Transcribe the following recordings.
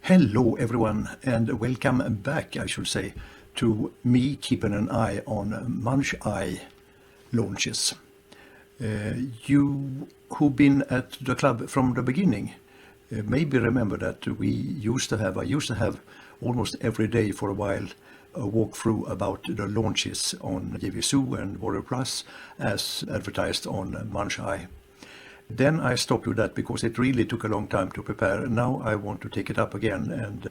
Hello everyone, and welcome back, I should say, to me keeping an eye on MunchEye Launches. You who've been at the club from the beginning maybe remember that I used to have almost every day for a while a walkthrough about the launches on JVZoo and Warrior Plus as advertised on MunchEye. Then I stopped with that because it really took a long time to prepare. Now I want to take it up again, and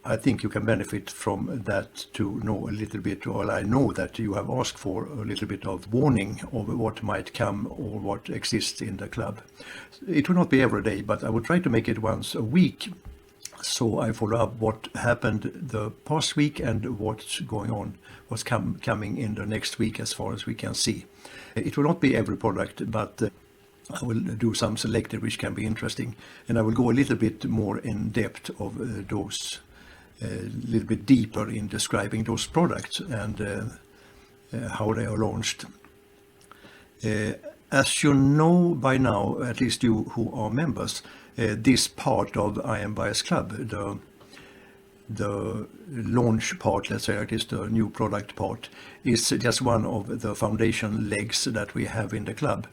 I think you can benefit from that to know a little bit, or I know that you have asked for a little bit of warning of what might come or what exists in the club. It will not be every day, but I will try to make it once a week. So I follow up what happened the past week and what's going on, what's coming in the next week as far as we can see. It will not be every product, but I will do some selected which can be interesting, and I will go a little bit more in depth of those, a little bit deeper in describing those products and how they are launched. As you know by now, at least you who are members, this part of I Am Bias Club, the launch part, let's say it is the new product part, is just one of the foundation legs that we have in the club.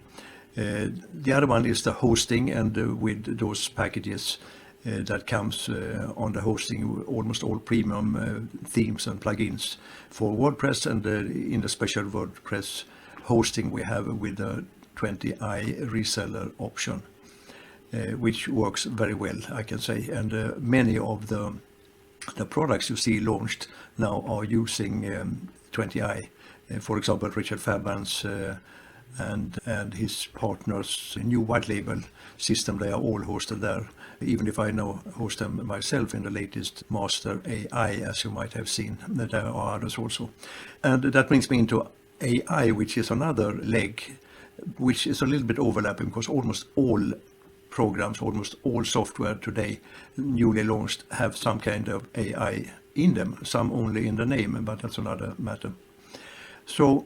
The other one is the hosting, and with those packages that comes on the hosting, almost all premium themes and plugins for WordPress, and in the special WordPress hosting we have with the 20i reseller option, which works very well, I can say. And many of the products you see launched now are using 20i. For example, Richard Fabian's and his partners' new HighLevel system, they are all hosted there, even if I now host them myself in the latest Master AI, as you might have seen. There are others also. And that brings me into AI, which is another leg, which is a little bit overlapping, because almost all programs, almost all software today newly launched have some kind of AI in them, some only in the name, but that's another matter. So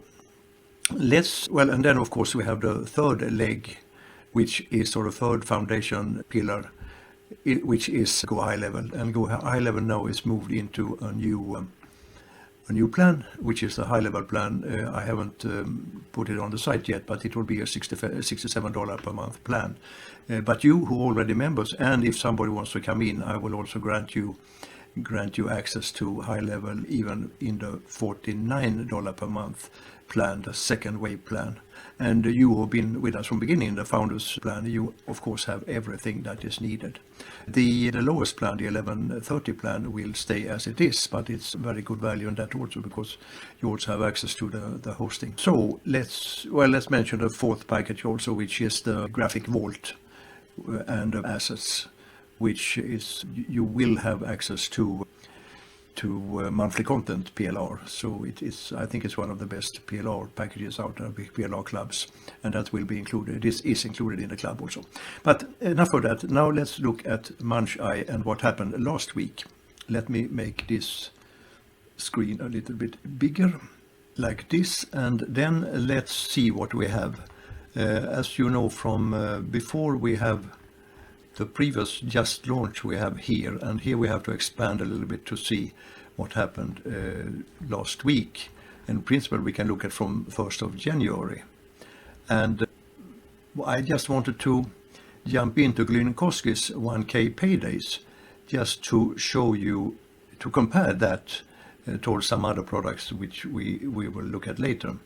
and then of course we have the third leg, which is sort of third foundation pillar, which is GoHighLevel. And GoHighLevel now is moved into a new plan, which is the HighLevel plan. I haven't put it on the site yet, but it will be a $67 per month plan. But you who already members, and if somebody wants to come in, I will also grant you access to HighLevel even in the $49 per month plan, the second wave plan. And you who have been with us from the beginning, the founders plan, you of course have everything that is needed. The lowest plan, the 1130 plan, will stay as it is, but it's very good value in that also, because you also have access to the hosting. So let's mention the fourth package also, which is the graphic vault and the assets, which is you will have access to Monthly Content PLR. So I think it's one of the best PLR packages out there, PLR clubs, and that will be included. This is included in the club also. But enough of that. Now let's look at MunchEye and what happened last week. Let me make this screen a little bit bigger, like this, and then let's see what we have. As you know from before, we have the previous just launch we have here, and here we have to expand a little bit to see what happened last week. In principle, we can look at from 1st of January. And I just wanted to jump into Glynkowski's 1K paydays, just to show you, to compare that towards some other products which we will look at later.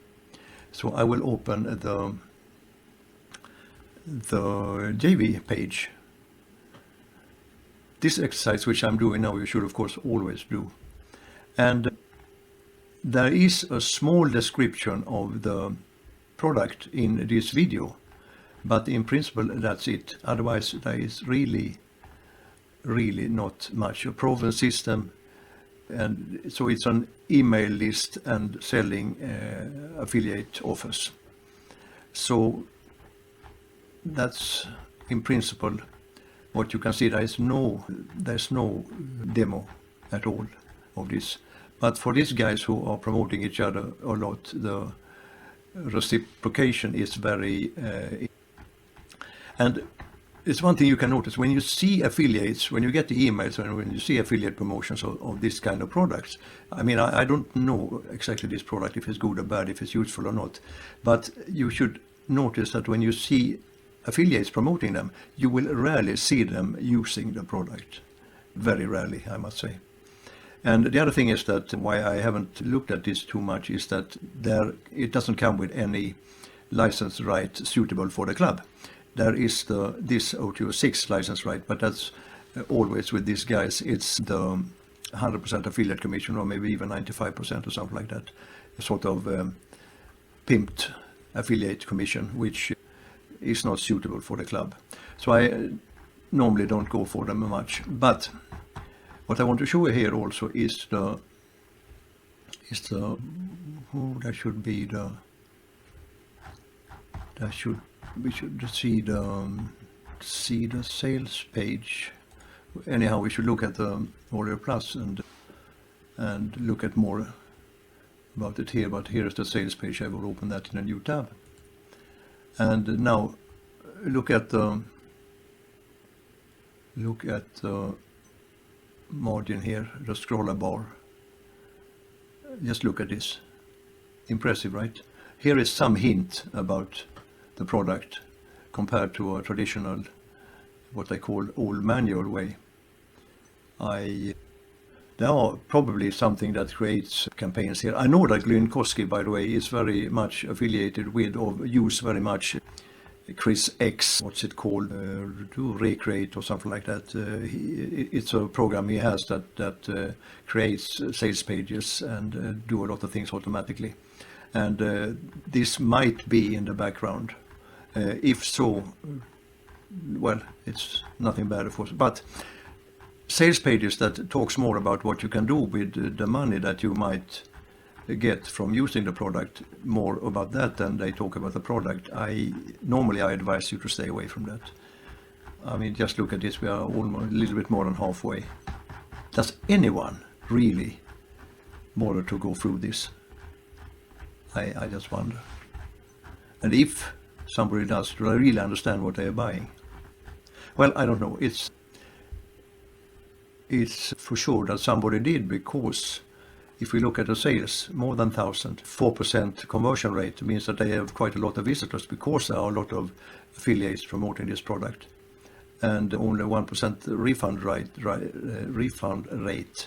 So I will open the JV page. This exercise which I'm doing now, you should of course always do. And there is a small description of the product in this video, but in principle that's it. Otherwise there is really not much. A proven system, and so it's an email list and selling affiliate offers. So that's in principle what you can see. There's no demo at all of this. But for these guys who are promoting each other a lot, the reciprocation is very and it's one thing you can notice when you see affiliates, when you get the emails, and when you see affiliate promotions of this kind of products. I mean, I don't know exactly this product, if it's good or bad, if it's useful or not. But you should notice that when you see affiliates promoting them, you will rarely see them using the product. Very rarely, I must say. And the other thing is that why I haven't looked at this too much is that it doesn't come with any license right suitable for the club. There is this O206 license right, but that's always with these guys. It's the 100% affiliate commission, or maybe even 95% or something like that. A sort of pimped affiliate commission, which is not suitable for the club. So I normally don't go for them much. But what I want to show you here also is that should be the. We should see the sales page. Anyhow, we should look at the Warrior Plus and look at more about it here. But here is the sales page. I will open that in a new tab. And now look at the margin here, the scroller bar. Just look at this. Impressive, right? Here is some hint about the product compared to a traditional, what I call old manual way. There are probably something that creates campaigns here. I know that Glenn Koski, by the way, is very much affiliated with, or use very much, Chris X, what's it called, do Recreate or something like that. It's a program he has that creates sales pages and do a lot of things automatically. And this might be in the background. If so, well, it's nothing bad, of course. But sales pages that talks more about what you can do with the money that you might get from using the product, more about that than they talk about the product. Normally I advise you to stay away from that. I mean, just look at this. We are almost a little bit more than halfway. Does anyone really bother to go through this? I just wonder. And if somebody does, do I really understand what they are buying? Well, I don't know. It's for sure that somebody did, because if we look at the sales, more than 1,000, 4% conversion rate means that they have quite a lot of visitors, because there are a lot of affiliates promoting this product. And only 1%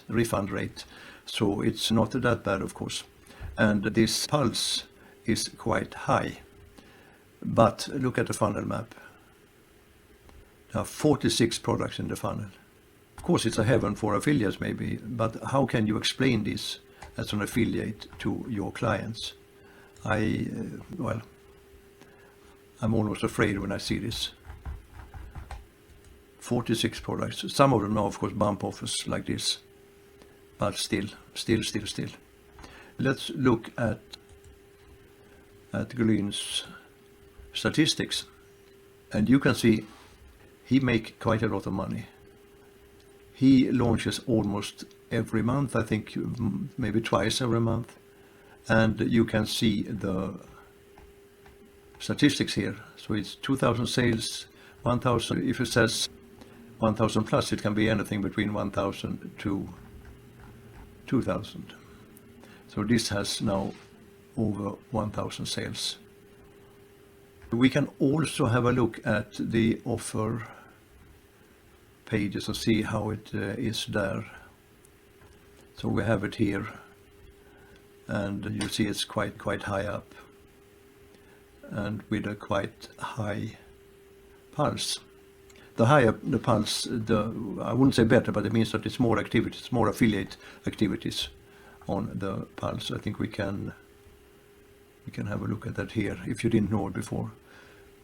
refund rate. So it's not that bad, of course. And this pulse is quite high. But look at the funnel map. There are 46 products in the funnel. Of course, it's a heaven for affiliates maybe, but how can you explain this as an affiliate to your clients? I'm almost afraid when I see this. 46 products. Some of them are, of course, bump offers like this, but still. Let's look at Glyn's statistics, and you can see he makes quite a lot of money. He launches almost every month, I think maybe twice every month, and you can see the statistics here. So it's 2,000 sales, 1,000. If it says 1,000 plus, it can be anything between 1,000 to 2,000. So this has now over 1,000 sales. We can also have a look at the offer pages to see how it is there. So we have it here, and you see it's quite high up, and with a quite high pulse. The higher the pulse, I wouldn't say better, but it means that it's more activities, more affiliate activities on the pulse. I think we can have a look at that here, if you didn't know it before.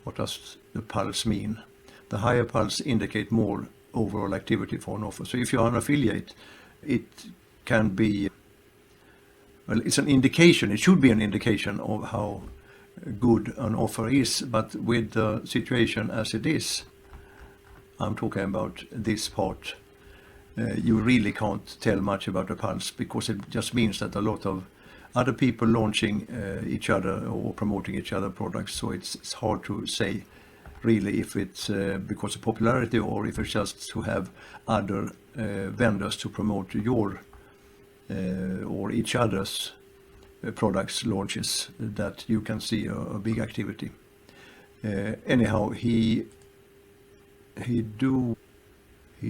What does the pulse mean? The higher pulse indicate more overall activity for an offer. So if you are an affiliate, it can be, well, it's an indication, it should be an indication of how good an offer is, but with the situation as it is, I'm talking about this part, you really can't tell much about the pulse, because it just means that a lot of other people launching each other or promoting each other products, so it's hard to say really if it's because of popularity or if it's just to have other vendors to promote your or each other's products launches, that you can see a big activity. Anyhow, he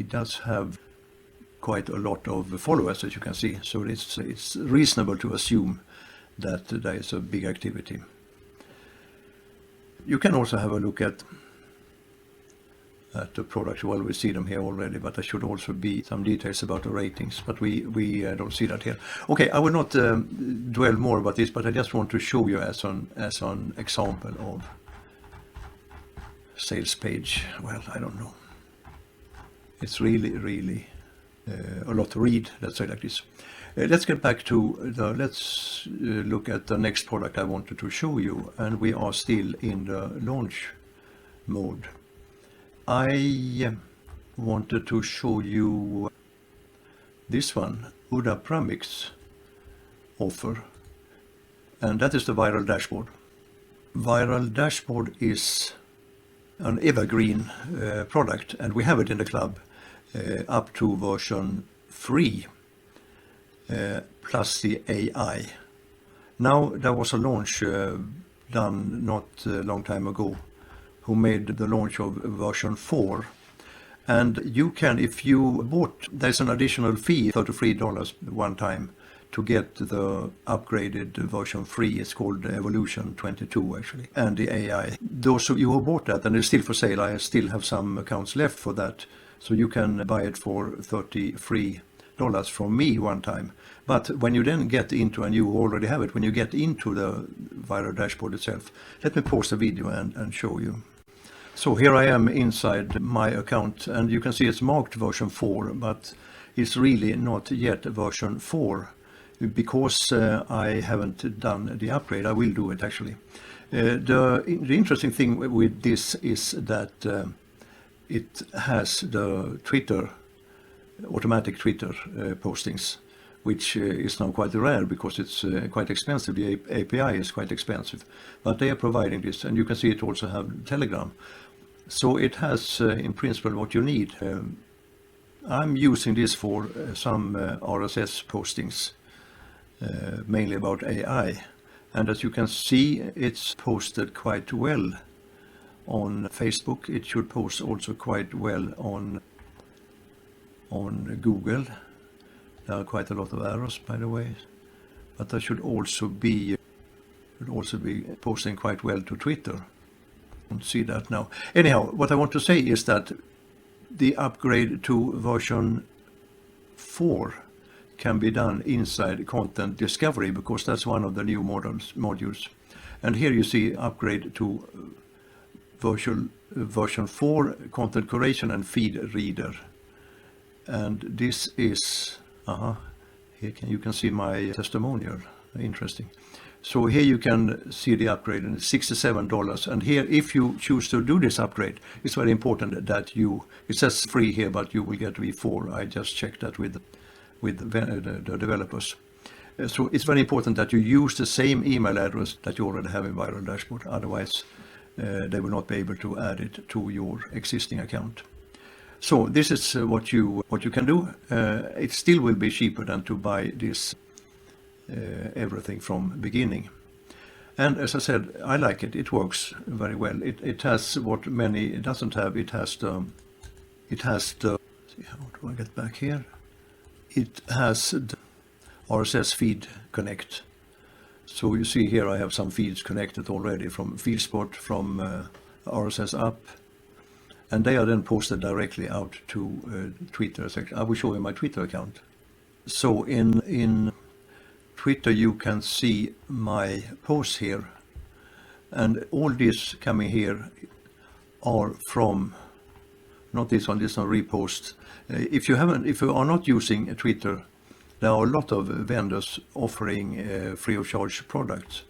does have quite a lot of followers, as you can see, so it's reasonable to assume that there is a big activity. You can also have a look at the products. Well, we see them here already, but there should also be some details about the ratings, but we don't see that here. Okay, I will not dwell more about this, but I just want to show you as an example of sales page. Well, I don't know. It's really a lot to read, let's say like this. Let's get back to let's look at the next product I wanted to show you, and we are still in the launch mode. I wanted to show you this one, Uda Premix offer, and that is the Viral Dashboard. Viral Dashboard is an evergreen product, and we have it in the club up to version 3 plus the AI. Now there was a launch done not a long time ago who made the launch of version 4, and you can, if you bought, there's an additional fee, $33 one time, to get the upgraded version 3. It's called Evolution 22 actually, and the AI. Those of you who bought that, and it's still for sale, I still have some accounts left for that, so you can buy it for $33 from me one time. But when you then get into, and you already have it, when you get into the Viral Dashboard itself, let me pause the video and show you. So here I am inside my account, and you can see it's marked version 4, but it's really not yet version 4 because I haven't done the upgrade. I will do it actually. The interesting thing with this is that it has the Twitter, automatic Twitter postings, which is now quite rare because it's quite expensive. The API is quite expensive, but they are providing this, and you can see it also have Telegram. So it has in principle what you need. I'm using this for some RSS postings, mainly about AI, and as you can see, it's posted quite well on Facebook. It should post also quite well on Google. There are quite a lot of errors, by the way, but there should also be posting quite well to Twitter. Don't see that now. Anyhow, what I want to say is that the upgrade to version 4 can be done inside Content Discovery, because that's one of the new modules. And here you see upgrade to version 4, Content Curation and Feed Reader. And this is, here you can see my testimonial. Interesting. So here you can see the upgrade, and it's $67. And here, if you choose to do this upgrade, it's very important that it says free here, but you will get V4. I just checked that with the developers. So it's very important that you use the same email address that you already have in Viral Dashboard. Otherwise, they will not be able to add it to your existing account. So this is what you can do. It still will be cheaper than to buy this everything from beginning. And as I said, I like it. It works very well. It has what many doesn't have. It has the see, how do I get back here? It has the RSS feed connect. So you see here I have some feeds connected already from FeedSpot, from RSS app, and they are then posted directly out to Twitter. I will show you my Twitter account. So in Twitter you can see my posts here, and all this coming here are from, not this one, this one repost. If you are not using Twitter, there are a lot of vendors offering free of charge products,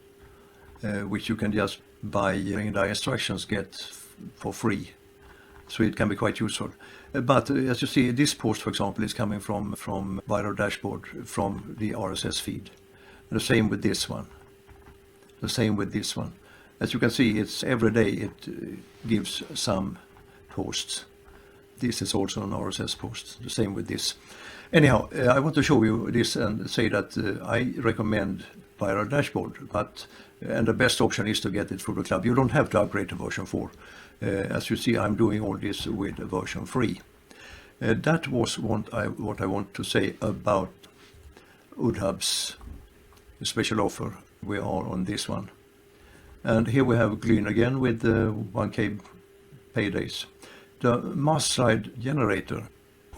which you can just by the instructions get for free. So it can be quite useful. But as you see, this post, for example, is coming from Viral Dashboard, from the RSS feed. The same with this one. The same with this one. As you can see, it's every day it gives some posts. This is also an RSS post, the same with this. Anyhow, I want to show you this and say that I recommend Viral Dashboard, and the best option is to get it through the club. You don't have to upgrade to version 4. As you see, I'm doing all this with version 3. That was what I want to say about UdHub's special offer. We are on this one. And here we have Glyn again with the 1K paydays. The mass slide generator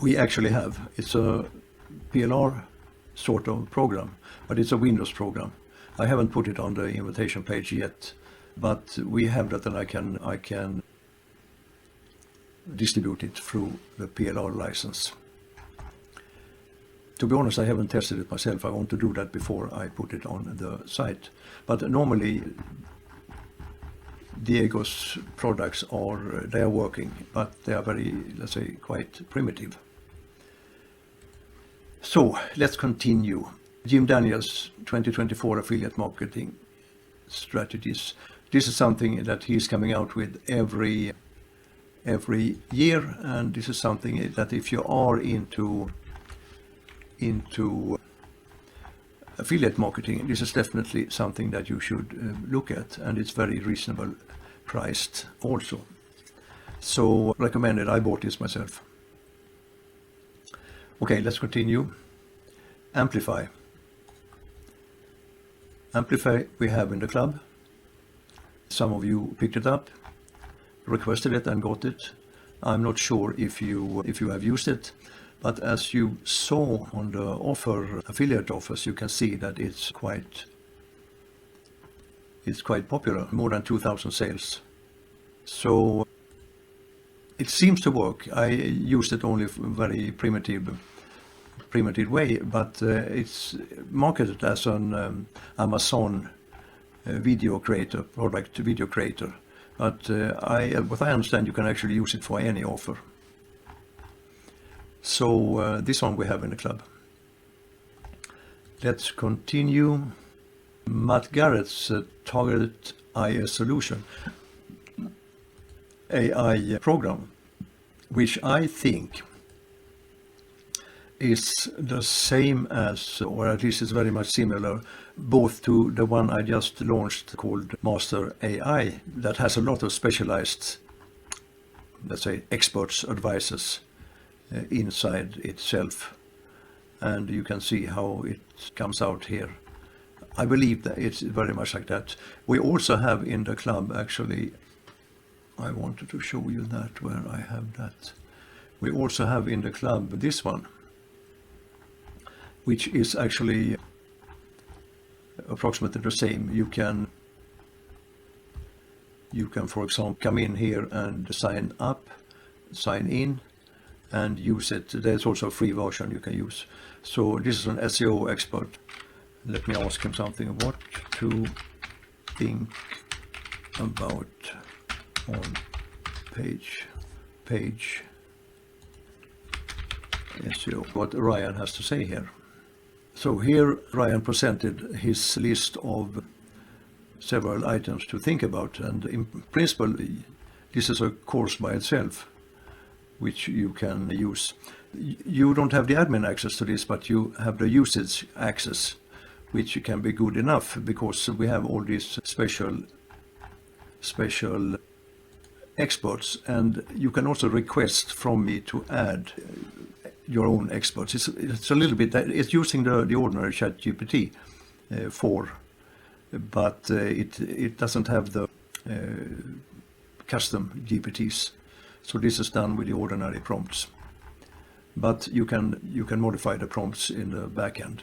we actually have. It's a PLR sort of program, but it's a Windows program. I haven't put it on the invitation page yet, but we have that, and I can distribute it through the PLR license. To be honest, I haven't tested it myself. I want to do that before I put it on the site. But normally Diego's products they are working, but they are very, let's say, quite primitive. So let's continue. Jim Daniels 2024 affiliate marketing strategies. This is something that he's coming out with every year, and this is something that if you are into affiliate marketing, this is definitely something that you should look at, and it's very reasonable priced also. So recommended. I bought this myself. Okay, let's continue. Amplify we have in the club. Some of you picked it up, requested it and got it. I'm not sure if you have used it, but as you saw on the affiliate offers, you can see that it's quite popular, more than 2,000 sales. So it seems to work. I used it only for very primitive way, but it's marketed as an Amazon video creator, product video creator. But what I understand, you can actually use it for any offer. So this one we have in the club. Let's continue. Matt Garrett's Target AI solution, AI program, which I think is the same as, or at least is very much similar, both to the one I just launched called Master AI, that has a lot of specialized, let's say, experts, advisors inside itself. And you can see how it comes out here. I believe that it's very much like that. We also have in the club, actually, I wanted to show you that, where I have that. We also have in the club this one, which is actually approximately the same. You can, for example, come in here and sign up, sign in, and use it. There's also a free version you can use. So this is an SEO expert. Let me ask him something. What to think about on page SEO. What Ryan has to say here. So here Ryan presented his list of several items to think about, and in principle this is a course by itself which you can use. You don't have the admin access to this, but you have the usage access, which can be good enough because we have all these special experts, and you can also request from me to add your own experts. It's a little bit, it's using the ordinary ChatGPT 4, but it doesn't have the custom GPTs. So this is done with the ordinary prompts, but you can modify the prompts in the back end.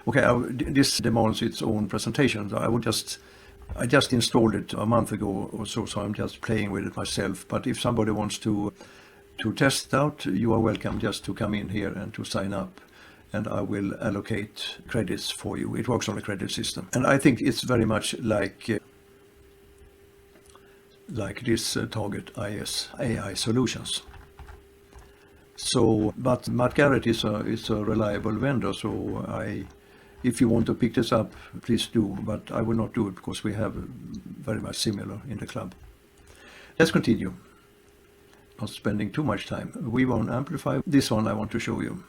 Okay, this demands its own presentation. I just installed it a month ago or so I'm just playing with it myself. But if somebody wants to test it out, you are welcome just to come in here and to sign up, and I will allocate credits for you. It works on a credit system, and I think it's very much like this Target AI solutions. So, but Matt Garrett is a reliable vendor, so If you want to pick this up, please do, but I will not do it because we have very much similar in the club. Let's continue. Not spending too much time. We won't amplify. This one I want to show you.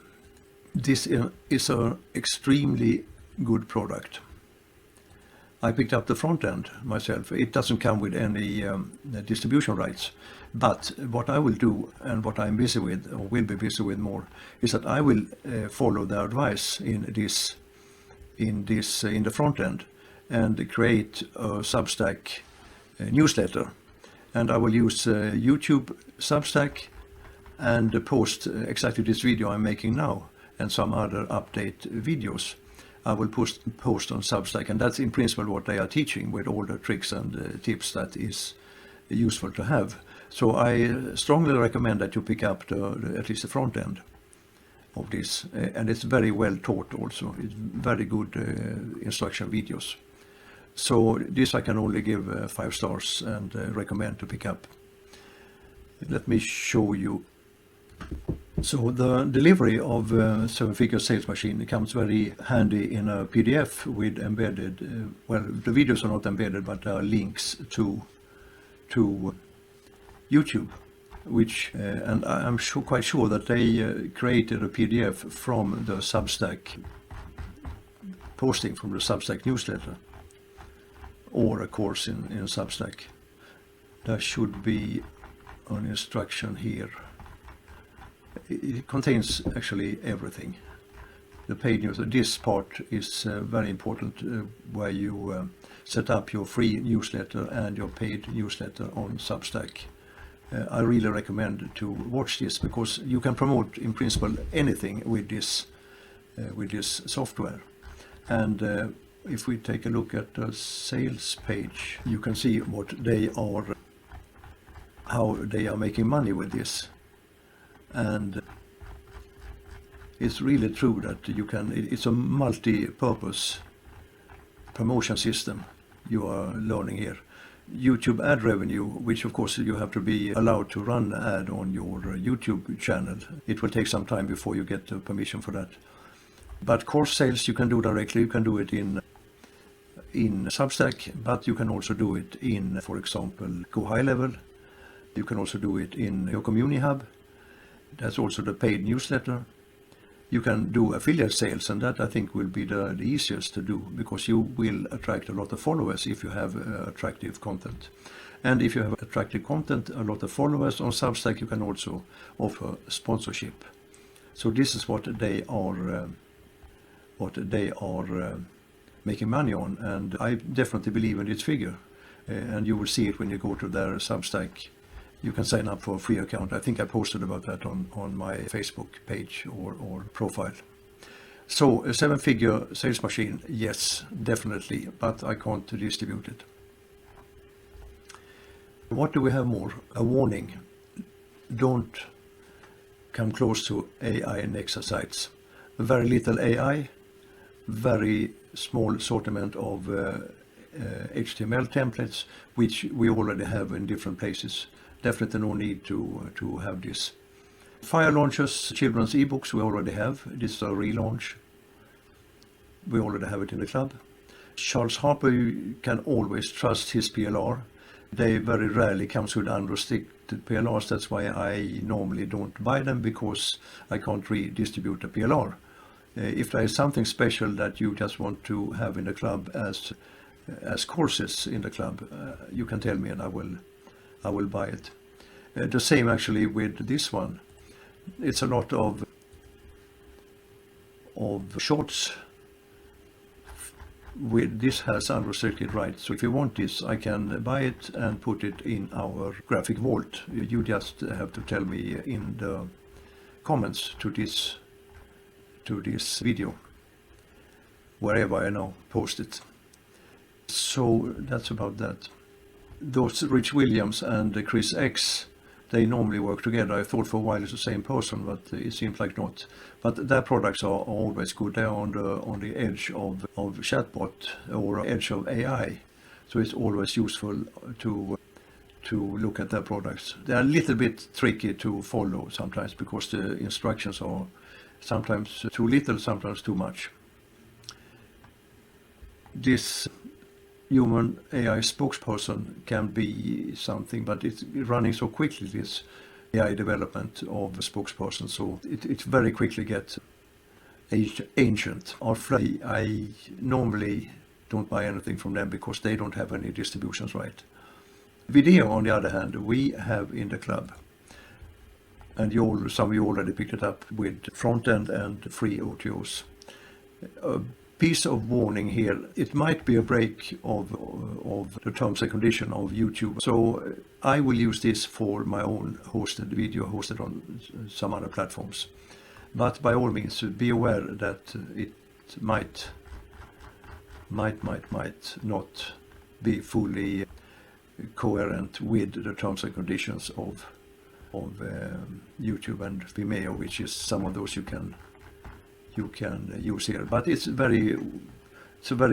This is an extremely good product. I picked up the front end myself. It doesn't come with any distribution rights. But what I will do, and what I'm busy with, or will be busy with more, is that I will follow the advice in the front end and create a Substack newsletter. And I will use YouTube Substack and post exactly this video I'm making now and some other update videos. I will post on Substack, and that's in principle what they are teaching, with all the tricks and tips that is useful to have. So I strongly recommend that you pick up at least the front end of this, and it's very well taught also. It's very good instruction videos. So this I can only give 5 stars and recommend to pick up. Let me show you. So the delivery of 7-figure sales machine comes very handy in a PDF with embedded, well, the videos are not embedded, but there are links to YouTube, which, and I'm quite sure that they created a PDF from the Substack posting, from the Substack newsletter, or a course in Substack. There should be an instruction here. It contains actually everything. The paid newsletter, this part is very important, where you set up your free newsletter and your paid newsletter on Substack. I really recommend to watch this, because you can promote in principle anything with this software. And if we take a look at the sales page, you can see how they are making money with this. And it's really true that it's a multi-purpose promotion system you are learning here. YouTube ad revenue, which of course you have to be allowed to run ad on your YouTube channel. It will take some time before you get the permission for that. But course sales you can do directly. You can do it in Substack, but you can also do it in, for example, GoHighLevel. You can also do it in your community hub. That's also the paid newsletter. You can do affiliate sales, and that I think will be the easiest to do, because you will attract a lot of followers if you have attractive content. And if you have attractive content, a lot of followers on Substack, you can also offer sponsorship. So this is what they are making money on, and I definitely believe in this figure. And you will see it when you go to their Substack. You can sign up for a free account. I think I posted about that on my Facebook page or profile. So a 7-figure sales machine, yes, definitely, but I can't distribute it. What do we have more? A warning. Don't come close to AI Nexa sites. Very little AI, very small assortment of HTML templates, which we already have in different places. Definitely no need to have this. Fire launches, children's ebooks we already have. This is a relaunch. We already have it in the club. Charles Harper, you can always trust his PLR. They very rarely comes with unrestricted PLRs. That's why I normally don't buy them, because I can't redistribute the PLR. If there is something special that you just want to have in the club as courses in the club, you can tell me and I will buy it. The same actually with this one. It's a lot of shorts. This has unrestricted rights. So if you want this, I can buy it and put it in our graphic vault. You just have to tell me in the comments to this video, wherever I now post it. So that's about that. Those Rich Williams and Chris X, they normally work together. I thought for a while it's the same person, but it seems like not. But their products are always good. They are on the edge of chatbot or edge of AI. So it's always useful to look at their products. They are a little bit tricky to follow sometimes, because the instructions are sometimes too little, sometimes too much. this human AI spokesperson can be something, but it's running so quickly, this AI development of a spokesperson, so it very quickly gets ancient. I normally don't buy anything from them because they don't have any distributions right. Video, on the other hand, we have in the club, and some of you already picked it up with front end and free OTOs. A piece of warning here, it might be a break of the terms and condition of YouTube. So I will use this for my own video hosted on some other platforms. But by all means, be aware that it might not be fully coherent with the terms and conditions of YouTube and Vimeo, which is some of those you can use here. But it's a very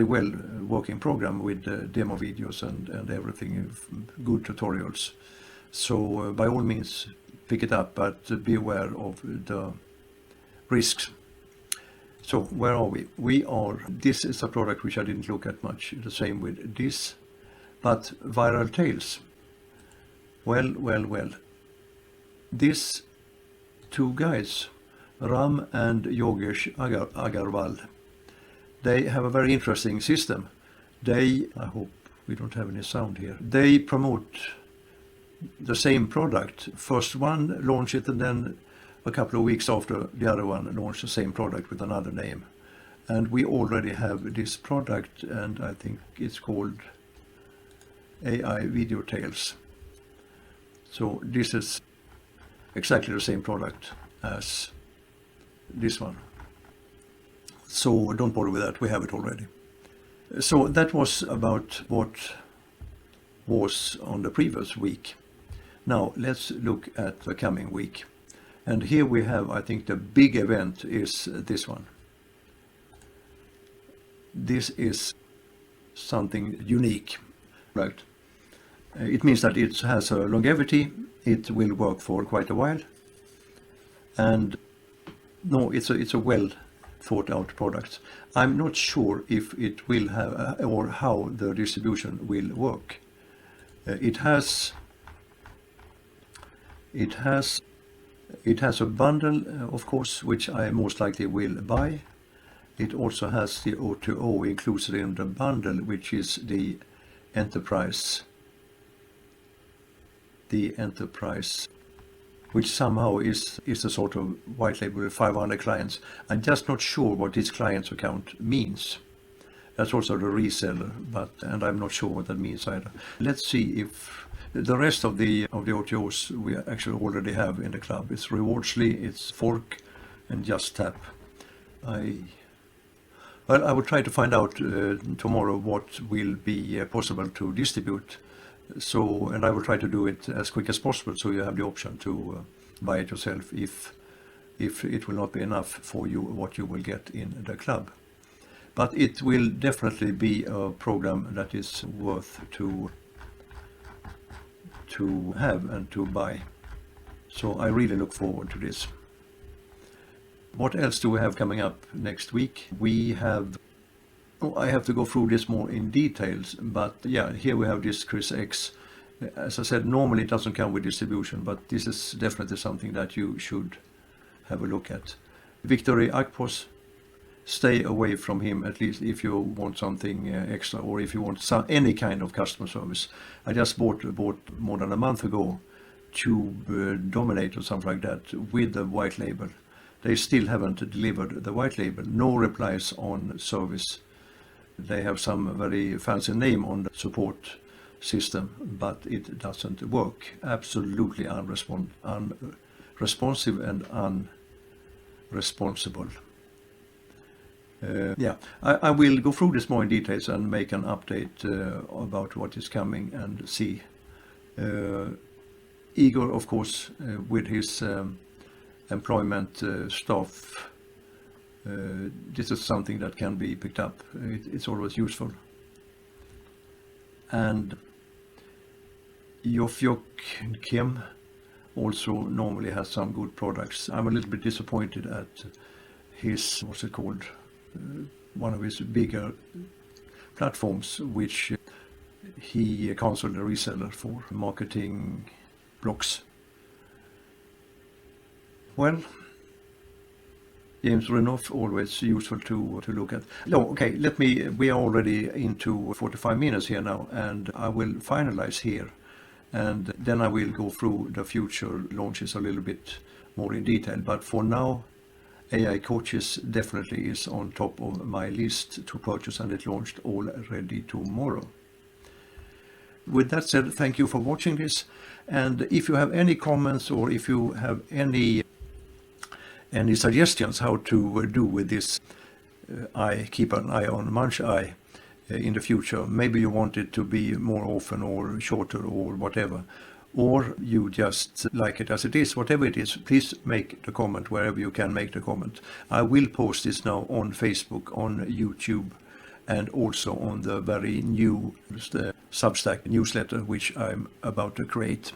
well working program with demo videos and everything, good tutorials. So by all means pick it up, but be aware of the risks. So where are we? This is a product which I didn't look at much, the same with this, but Viral Tales. Well. These two guys, Ram and Yogesh Agarwal, they have a very interesting system. I hope we don't have any sound here. They promote the same product. First one launch it, and then a couple of weeks after the other one launched the same product with another name. And we already have this product, and I think it's called AI Video Tales. So this is exactly the same product as this one. So don't bother with that, we have it already. So that was about what was on the previous week. Now let's look at the coming week. And here we have, I think the big event is this one. This is something unique, right? It means that it has a longevity, it will work for quite a while, and no, it's a well thought out product. I'm not sure if it will have or how the distribution will work. It has a bundle, of course, which I most likely will buy. It also has the O2O included in the bundle, which is the enterprise, which somehow is a sort of white label with 500 clients. I'm just not sure what this client's account means. That's also the reseller, and I'm not sure what that means either. Let's see if the rest of the OTOs we actually already have in the club. It's Rewardsly, it's Fork, and Just Tap. I will try to find out tomorrow what will be possible to distribute. So, and I will try to do it as quick as possible, so you have the option to buy it yourself if it will not be enough for you what you will get in the club. But it will definitely be a program that is worth to have and to buy. So I really look forward to this. What else do we have coming up next week? We have, I have to go through this more in details, but yeah, here we have this Chris X. As I said, normally it doesn't come with distribution, but this is definitely something that you should have a look at. Victory Akpos, stay away from him, at least if you want something extra, or if you want any kind of customer service. I just bought more than a month ago Tube Dominate or something like that with the white label. They still haven't delivered the white label. No replies on service. They have some very fancy name on the support system, but it doesn't work. Absolutely unresponsive and unresponsible. I will go through this more in details and make an update about what is coming and see. Igor, of course, with his employment staff, this is something that can be picked up. It's always useful. And Yofyok Kim also normally has some good products. I'm a little bit disappointed at his, what's it called? One of his bigger platforms which he counseled a reseller for marketing blocks. Well, James Renouf, always useful to look at. No, okay, we are already into 45 minutes here now, and I will finalize here, and then I will go through the future launches a little bit more in detail. But for now, AI Coaches definitely is on top of my list to purchase, and it launched already tomorrow. With that said, thank you for watching this, and if you have any comments or if you have any suggestions how to do with this, I keep an eye on MunchEye in the future. Maybe you want it to be more often or shorter or whatever, or you just like it as it is. Whatever it is, please make the comment wherever you can make the comment. I will post this now on Facebook, on YouTube, and also on the very new Substack newsletter which I'm about to create.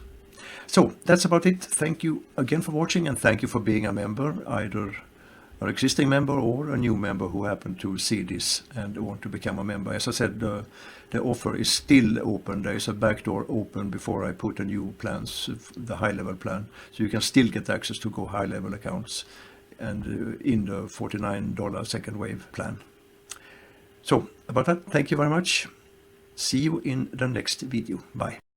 So that's about it. Thank you again for watching, and thank you for being a member, either an existing member or a new member who happen to see this and want to become a member. As I said, the offer is still open. There is a backdoor open before I put the new plans, the HighLevel plan, so you can still get access to GoHighLevel accounts and in the $49 second wave plan. So about that, thank you very much. See you in the next video. Bye.